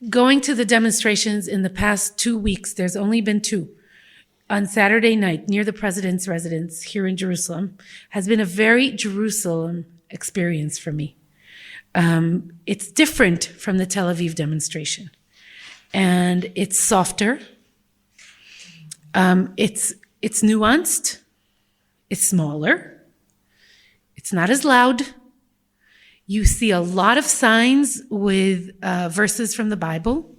Going to the demonstrations in the past 2 weeks, there's only been 2. On Saturday night, near the president's residence here in Jerusalem, has been a very Jerusalem experience for me. It's different from the Tel Aviv demonstration. And it's softer. It's nuanced. It's smaller. It's not as loud. You see a lot of signs with verses from the Bible,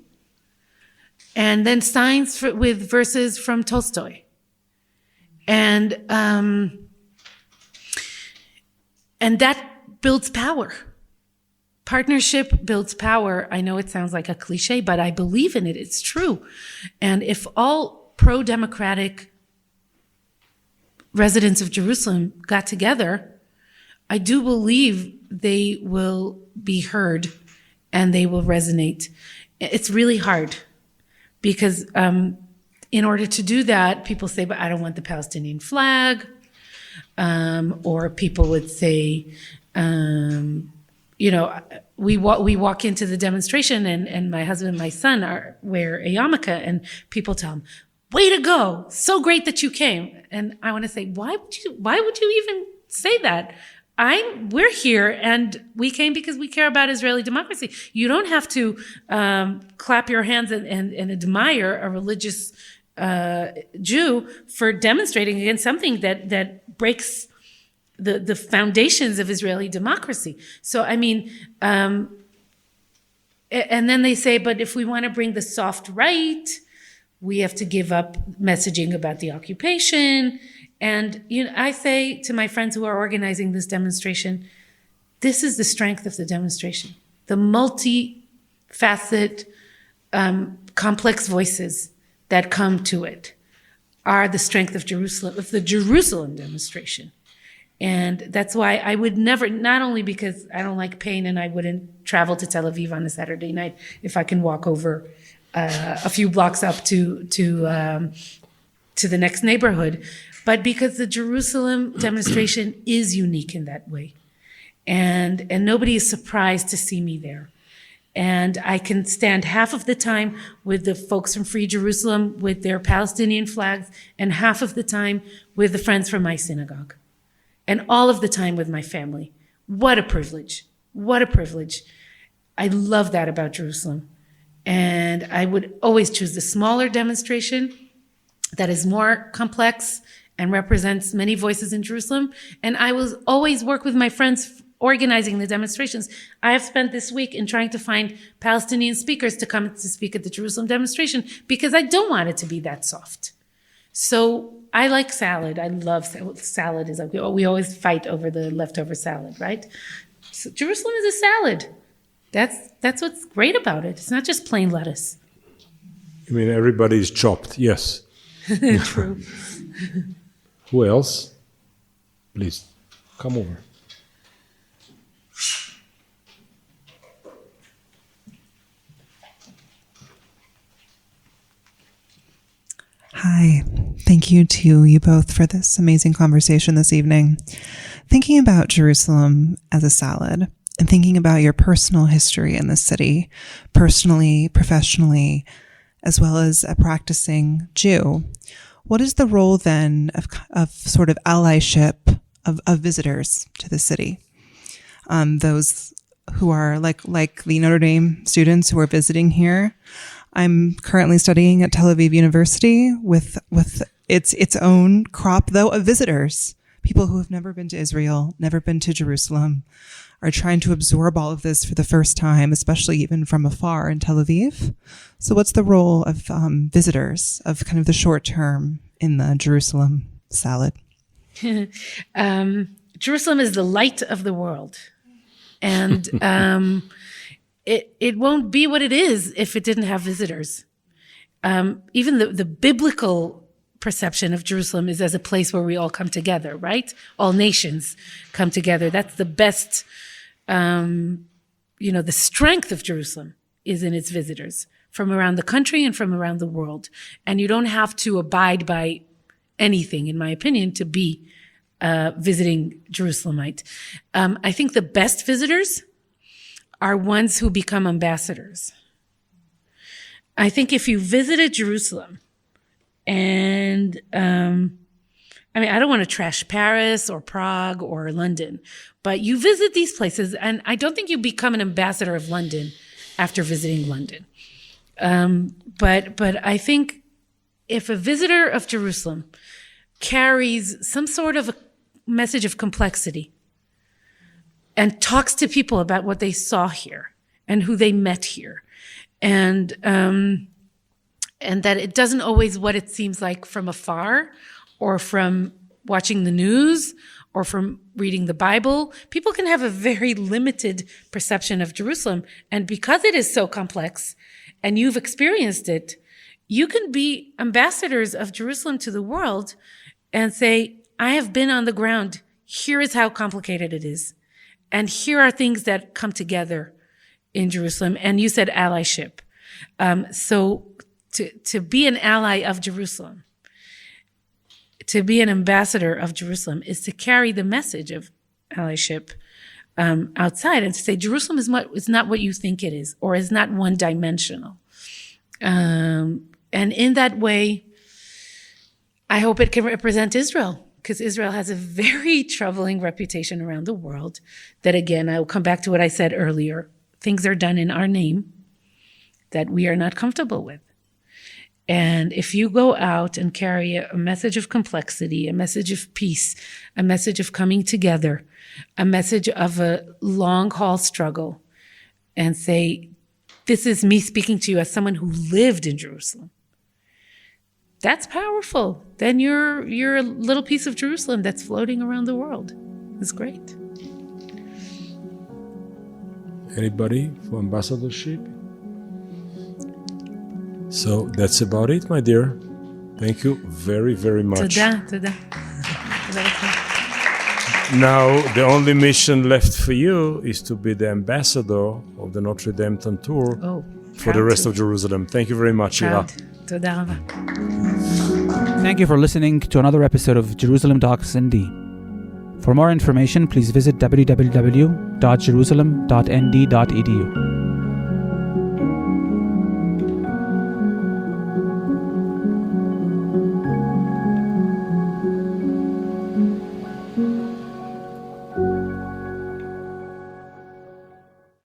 and then signs with verses from Tolstoy. And that builds power. Partnership builds power. I know it sounds like a cliche, but I believe in it. It's true. And if all pro-democratic residents of Jerusalem got together, I do believe they will be heard and they will resonate. It's really hard because in order to do that, people say, but I don't want the Palestinian flag. Or people would say, we walk into the demonstration and my husband and my son wear a yarmulke, and people tell them, way to go. So great that you came. And I want to say, why would you even say that? We're here and we came because we care about Israeli democracy. You don't have to clap your hands and admire a religious Jew for demonstrating against something that breaks the foundations of Israeli democracy. So, I mean, and then they say, but if we want to bring the soft right, we have to give up messaging about the occupation. And I say to my friends who are organizing this demonstration, this is the strength of the demonstration. The multi-facet, complex voices that come to it are the strength of Jerusalem, of the Jerusalem demonstration. And that's why I would never, not only because I don't like pain and I wouldn't travel to Tel Aviv on a Saturday night if I can walk over a few blocks up to the next neighborhood, but because the Jerusalem demonstration is unique in that way. And nobody is surprised to see me there. And I can stand half of the time with the folks from Free Jerusalem with their Palestinian flags, and half of the time with the friends from my synagogue, and all of the time with my family. What a privilege. What a privilege. I love that about Jerusalem. And I would always choose the smaller demonstration that is more complex and represents many voices in Jerusalem. And I will always work with my friends organizing the demonstrations. I have spent this week in trying to find Palestinian speakers to come to speak at the Jerusalem demonstration because I don't want it to be that soft. So I like salad. I love salad. Is like we always fight over the leftover salad, right? So Jerusalem is a salad. That's what's great about it. It's not just plain lettuce. I mean, everybody's chopped. Yes. True. Who else? Please, come over. Hi, thank you to you both for this amazing conversation this evening. Thinking about Jerusalem as a salad and thinking about your personal history in the city, personally, professionally, as well as a practicing Jew, what is the role then of sort of allyship of visitors to the city? Those who are like the Notre Dame students who are visiting here. I'm currently studying at Tel Aviv University with its own crop, though, of visitors. People who have never been to Israel, never been to Jerusalem, are trying to absorb all of this for the first time, especially even from afar in Tel Aviv. So what's the role of visitors, of kind of the short term in the Jerusalem salad? Jerusalem is the light of the world. And it won't be what it is if it didn't have visitors. Even the biblical perception of Jerusalem is as a place where we all come together, right? All nations come together. That's the best, the strength of Jerusalem is in its visitors from around the country and from around the world. And you don't have to abide by anything, in my opinion, to be visiting Jerusalemite. I think the best visitors are ones who become ambassadors. I think if you visited Jerusalem and, I don't want to trash Paris or Prague or London, but you visit these places, and I don't think you become an ambassador of London after visiting London. But I think if a visitor of Jerusalem carries some sort of a message of complexity and talks to people about what they saw here and who they met here, and that it doesn't always what it seems like from afar or from watching the news or from reading the Bible. People can have a very limited perception of Jerusalem. And because it is so complex and you've experienced it, you can be ambassadors of Jerusalem to the world and say, I have been on the ground. Here is how complicated it is. And here are things that come together in Jerusalem. And you said allyship. So to be an ally of Jerusalem, to be an ambassador of Jerusalem, is to carry the message of allyship outside and to say Jerusalem is not what you think it is, or is not one-dimensional. And in that way, I hope it can represent Israel, because Israel has a very troubling reputation around the world that, again, I will come back to what I said earlier. Things are done in our name that we are not comfortable with. And if you go out and carry a message of complexity, a message of peace, a message of coming together, a message of a long-haul struggle, and say, this is me speaking to you as someone who lived in Jerusalem, that's powerful. Then you're a little piece of Jerusalem that's floating around the world. It's great. Anybody for ambassadorship? So that's about it, my dear. Thank you very, very much. Toda. Now, the only mission left for you is to be the ambassador of the Notre Dame tour for the rest of Jerusalem. Thank you very much, Shira. תודה רבה. Thank you for listening to another episode of Jerusalem Talks ND. For more information, please visit www.jerusalem.nd.edu.